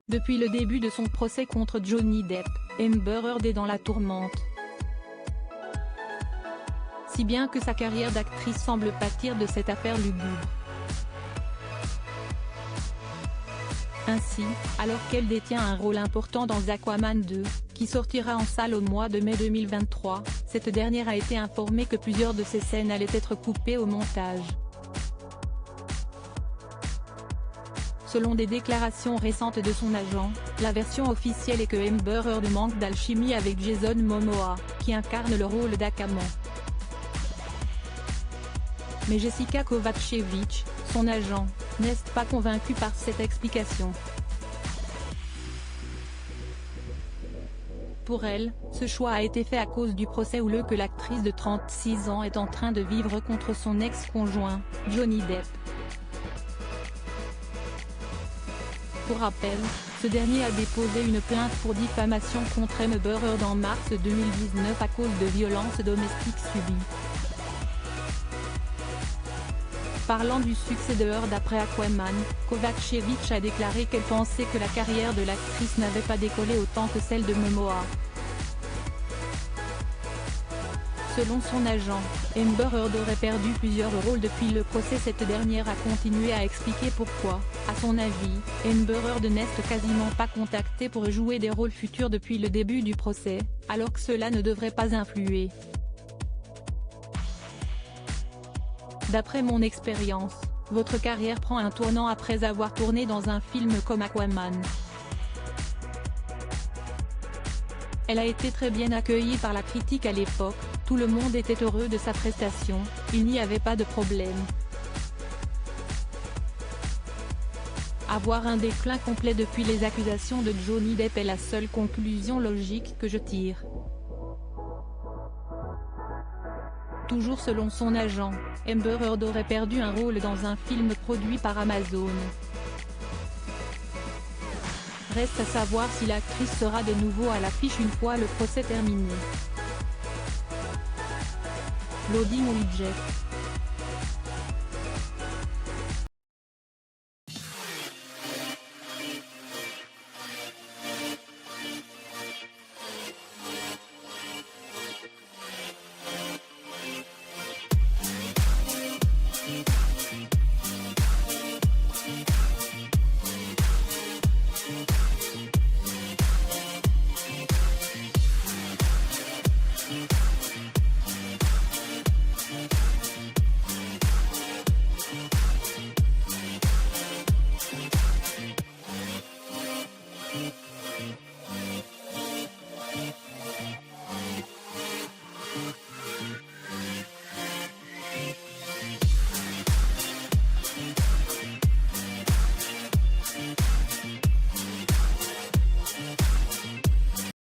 Depuis le début de son procès contre Johnny Depp, Amber Heard est dans la tourmente. Si bien que sa carrière d'actrice semble pâtir de cette affaire lugubre. Ainsi, alors qu'elle détient un rôle important dans Aquaman 2, qui sortira en salle au mois de mai 2023, cette dernière a été informée que plusieurs de ses scènes allaient être coupées au montage. Selon des déclarations récentes de son agent, la version officielle est que Amber Heard manque d'alchimie avec Jason Momoa, qui incarne le rôle d'Aquaman. Mais Jessica Kovacevic, son agent, n'est pas convaincue par cette explication. Pour elle, ce choix a été fait à cause du procès houleux que l'actrice de 36 ans est en train de vivre contre son ex-conjoint, Johnny Depp. Pour rappel, ce dernier a déposé une plainte pour diffamation contre Amber Heard en mars 2019 à cause de violences domestiques subies. Parlant du succès de Heard après Aquaman, Kovacevic a déclaré qu'elle pensait que la carrière de l'actrice n'avait pas décollé autant que celle de Momoa. Selon son agent, Amber Heard aurait perdu plusieurs rôles depuis le procès. Cette dernière a continué à expliquer pourquoi, à son avis, Amber Heard n'est quasiment pas contactée pour jouer des rôles futurs depuis le début du procès, alors que cela ne devrait pas influer. D'après mon expérience, votre carrière prend un tournant après avoir tourné dans un film comme Aquaman. Elle a été très bien accueillie par la critique à l'époque, tout le monde était heureux de sa prestation, il n'y avait pas de problème. Avoir un déclin complet depuis les accusations de Johnny Depp est la seule conclusion logique que je tire. Toujours selon son agent, Amber Heard aurait perdu un rôle dans un film produit par Amazon. Reste à savoir si l'actrice sera de nouveau à l'affiche une fois le procès terminé. Loading Widget.